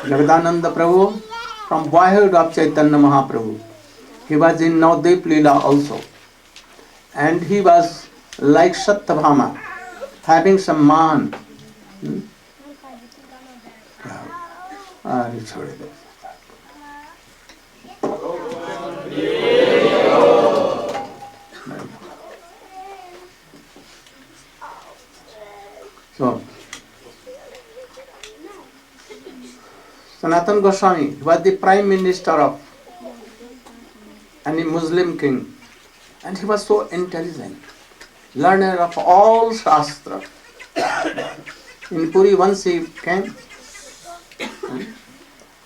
Jagadananda Prabhu, from boyhood of Chaitanya Mahaprabhu, he was in Navadvip Leela also. And he was like Satyabhama, having some man. So, Sanatana Goswami was the prime minister of any Muslim king, and he was so intelligent, learner of all Shastra. In Puri once he came,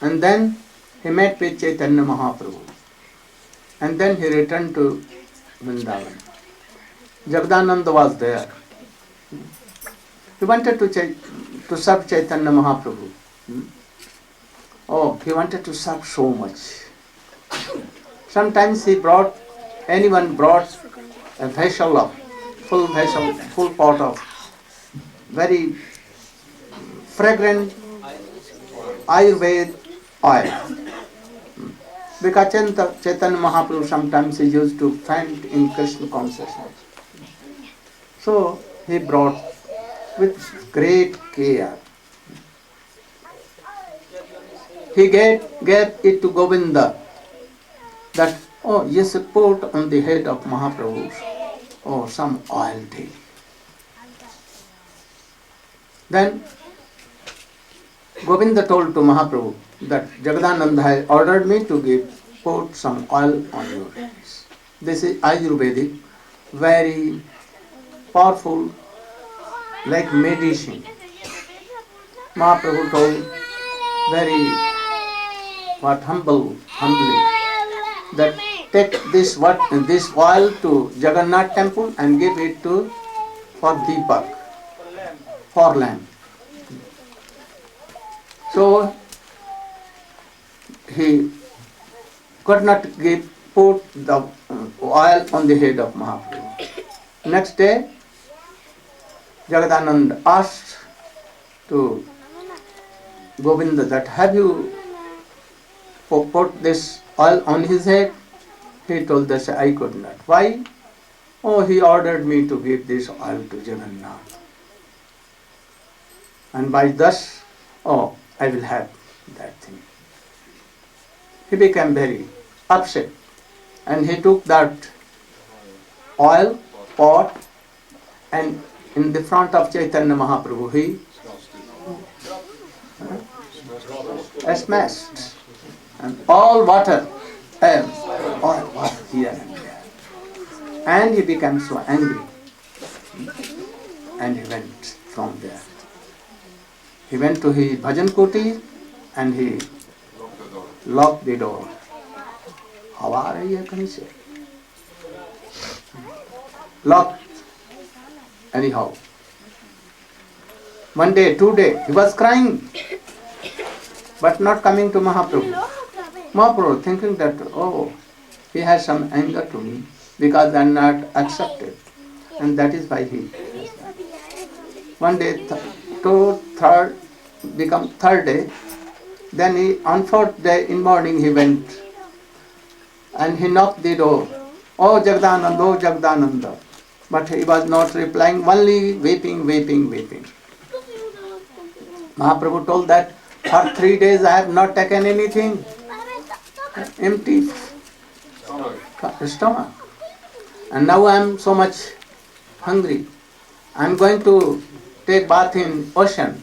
and then he met with Chaitanya Mahaprabhu, and then he returned to Vrindavan. Jagadananda was there. He wanted to serve Chaitanya Mahaprabhu. Oh, he wanted to serve so much. Sometimes anyone brought a vessel of, full pot of very fragrant Ayurveda oil. Because Chaitanya Mahaprabhu sometimes he used to faint in Krishna consciousness. So he brought with great care. He gave it to Govinda that, oh, yes, put on the head of Mahaprabhu, oh, some oil tea. Then Govinda told to Mahaprabhu that Jagadananda has ordered me to put some oil on your heads. This is Ayurvedic, very powerful, like medicine. Mahaprabhu told very humbly that take this oil to Jagannath temple and give it for Deepak, for lamp. So he could not put the oil on the head of Mahaprabhu. Next day, Jagadananda asked to Govinda that, have you put this oil on his head? He told that I could not. Why? Oh, he ordered me to give this oil to Jagannath. And by thus, oh, I will have that thing. He became very upset. And he took that oil pot and in the front of Chaitanya Mahaprabhu he smashed. And all water, oil was here and there. And he became so angry. And he went from there. He went to his bhajan kuti and he locked the door. हवा आ रही है कहीं से? Locked. Anyhow. One day, 2 days, he was crying, but not coming to Mahaprabhu. Mahaprabhu thinking that, oh, he has some anger to me because I am not accepted. And that is why he. One day, become third day. Then on fourth day in morning he went and he knocked the door. Oh Jagadananda, oh Jagadananda. But he was not replying, only weeping. Mahaprabhu told that for 3 days I have not taken anything. Empty stomach. And now I am so much hungry. I am going to take bath in ocean.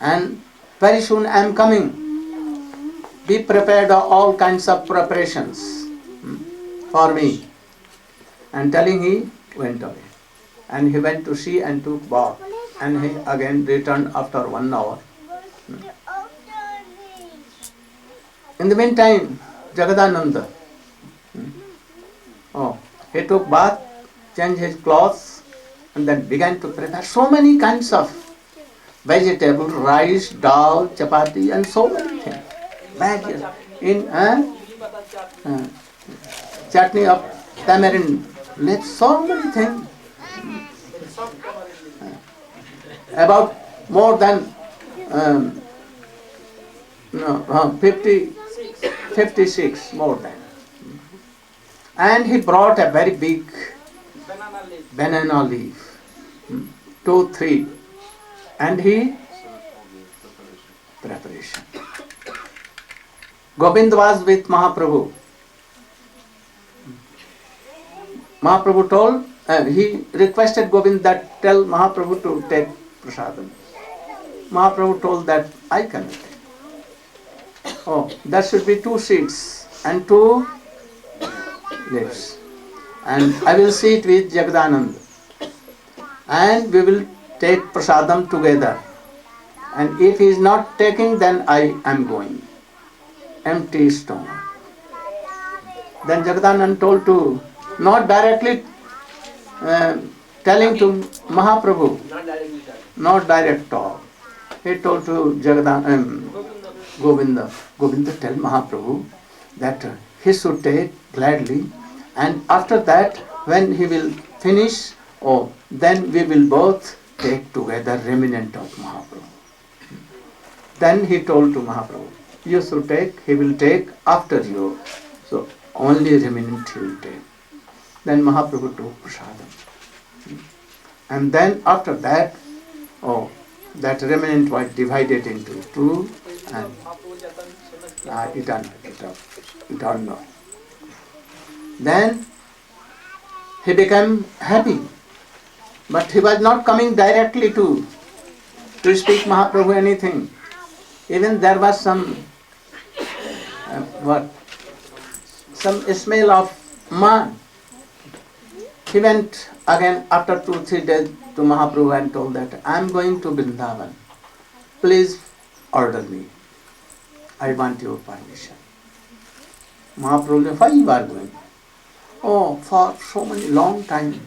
And very soon I am coming. Be prepared of all kinds of preparations for me. And telling he went away. And he went to sea and took bath. And he again returned after 1 hour. In the meantime, Jagadananda, he took bath, changed his clothes, and then began to prepare so many kinds of vegetables, rice, dal, chapati, and so many things. Magic. In chutney of tamarind leaves, so many things. About more than No, 56 more than. And he brought a very big banana leaf, 2, 3, and he preparation. Govind was with Mahaprabhu. Mahaprabhu told, he requested Govind that tell Mahaprabhu to take prasadam. Mahaprabhu told that I cannot take. Oh, there should be 2 seats and 2 leaves. And I will sit with Jagadananda. And we will take prasadam together. And if he is not taking, then I am going. Empty stomach. Then Jagadananda told to, not directly telling to Mahaprabhu, not direct talk. He told to Govinda, tell Mahaprabhu that he should take gladly, and after that, when he will finish, then we will both take together remnant of Mahaprabhu. Then he told to Mahaprabhu, you should take, he will take after you. So only remnant he will take. Then Mahaprabhu took prasadam. And then after that, that remnant was divided into 2 and eternal. Then he became happy. But he was not coming directly to speak Mahaprabhu anything. Even there was some smell of mud. He went again after 2-3 days to Mahaprabhu and told that I am going to Vrindavan. Please order me. I want your permission. Mahaprabhu said, why you are going? Oh, for so many long time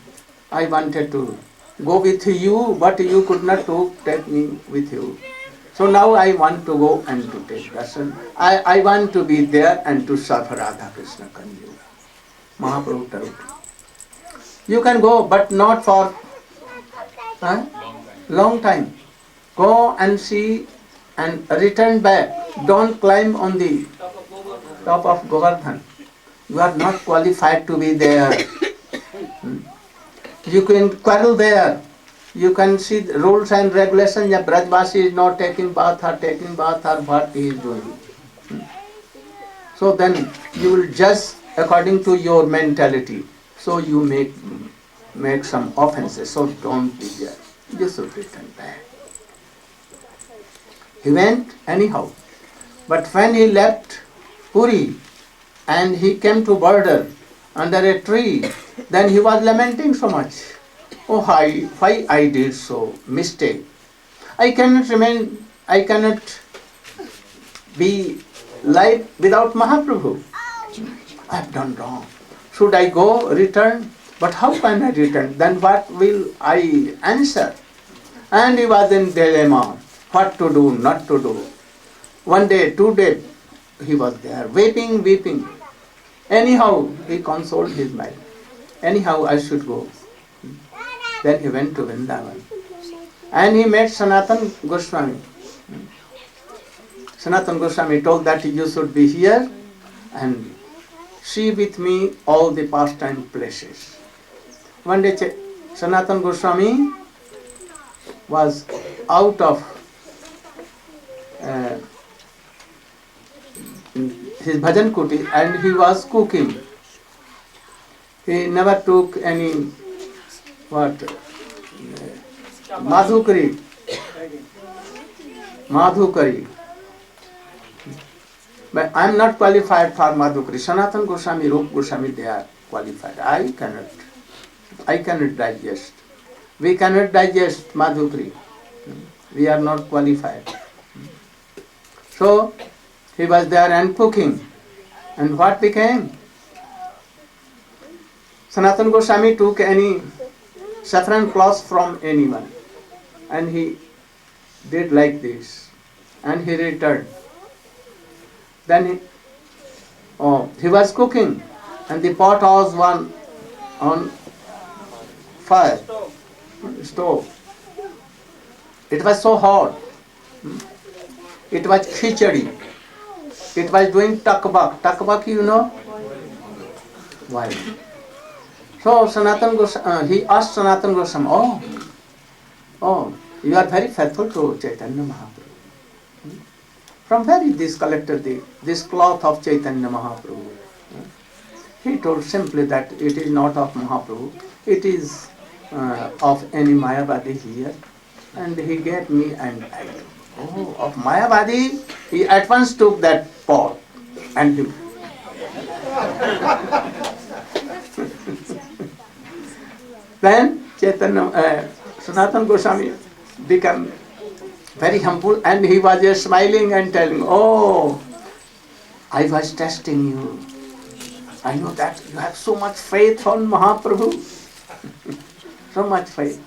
I wanted to go with you, but you could not take me with you. So now I want to go and to take darshan. I want to be there and to serve Radha Krishna Kanju. Mahaprabhu told, you can go, but not for long time. Go and see and return back. Don't climb on the top of Govardhan. You are not qualified to be there. You can quarrel there. You can see the rules and regulations. If Brajvasi is not taking bath or what he is doing. So then you will judge according to your mentality. So you make some offenses. So don't be there. You should return back. He went anyhow. But when he left Puri and he came to border under a tree, then he was lamenting so much. Oh, why I did so mistake. I cannot be live without Mahaprabhu. I have done wrong. Should I go, return? But how can I return? Then what will I answer? And he was in dilemma. What to do, not to do. 1 day, 2 days, he was there, weeping. Anyhow, he consoled his mind. Anyhow, I should go. Then he went to Vrindavan. And he met Sanatana Goswami. Sanatana Goswami told that you should be here and see with me all the pastime places. One day Sanatana Goswami was out of his bhajan kuti and he was cooking. He never took any madhukari. But I am not qualified for madhukari. Sanatana Goswami, Rup Goswami, they are qualified. I cannot digest. We cannot digest madhukari. We are not qualified. So he was there and cooking. And what became? Sanatana Goswami took any saffron cloth from anyone and he did like this and he returned. Then he was cooking and the pot was on fire, stove. It was so hot. It was khichdi. It was doing takbak. Takbak, you know? Why? So Sanatan Goswami, he asked Sanatan Goswami, oh, you are very faithful to Chaitanya Mahaprabhu. From where is this collected this cloth of Chaitanya Mahaprabhu? He told simply that it is not of Mahaprabhu, it is of any Mayavadi here. And he gave me, and I, of Mayavadi, he at once took that pot and he then Chaitanya, Sanatana Goswami became very humble and he was just smiling and telling, oh, I was testing you. I know that you have so much faith on Mahaprabhu. So much faith.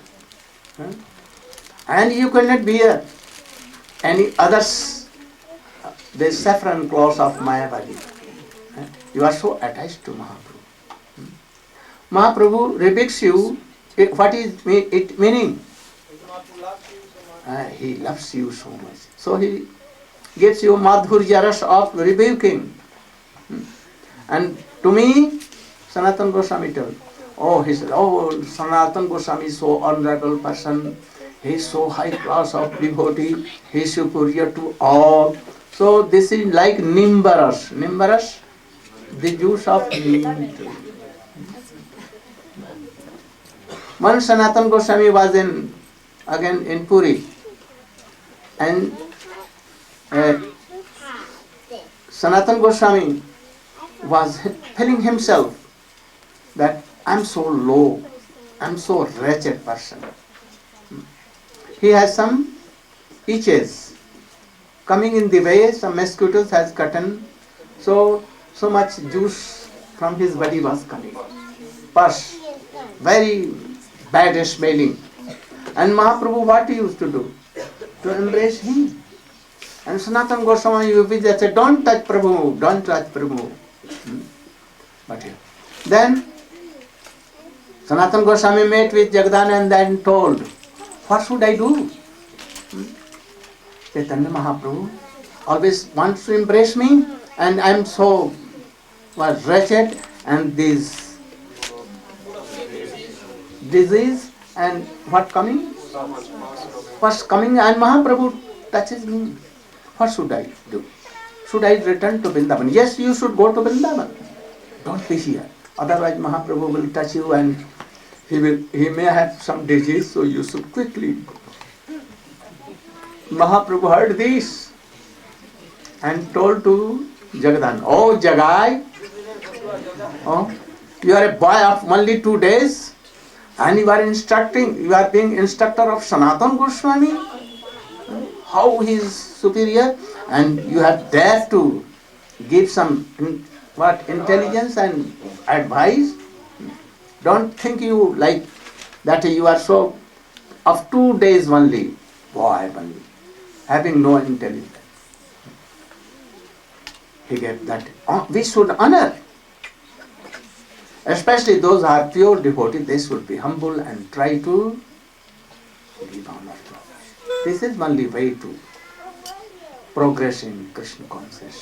And you cannot bear any others, the saffron cloth of Mayavadi. You are so attached to Mahaprabhu. Mahaprabhu rebukes you. What is it meaning? He loves you so much. So he gives you madhurya ras of rebuking. And to me, Sanatana Goswami told, he said, Sanatana Goswami is so honorable person. He is so high class of devotee. He is superior to all. So this is like Nimbaras. Nimbaras, the juice of neem tree. One Sanatana Goswami was again in Puri, and Sanatana Goswami was feeling himself that I'm so low, I'm so wretched person. He has some itches coming in the way, some mosquitoes has gotten, so much juice from his body was coming. Pus, very bad smelling. And Mahaprabhu, what he used to do? To embrace him. And Sanatana Goswami said, don't touch Prabhu, don't touch Prabhu. But then Sanatana Goswami met with Jagadananda and told, what should I do? Chaitanya Mahaprabhu always wants to embrace me and I am so wretched and this disease and what coming? First coming and Mahaprabhu touches me. What should I do? Should I return to Vrindavan? Yes, you should go to Vrindavan. Don't be here. Otherwise Mahaprabhu will touch you and he may have some disease, so you should quickly. Mahaprabhu heard this and told to Jagadananda, oh Jagai, you are a boy of only 2 days and you are being instructor of Sanatana Goswami. How he is superior and you have dared to give some intelligence and advice. Don't think you like that you are so of 2 days only, boy only, having no intelligence. He gave that. We should honor. Especially those who are pure devotees, they should be humble and try to give honor to others. This is only way to progress in Krishna consciousness.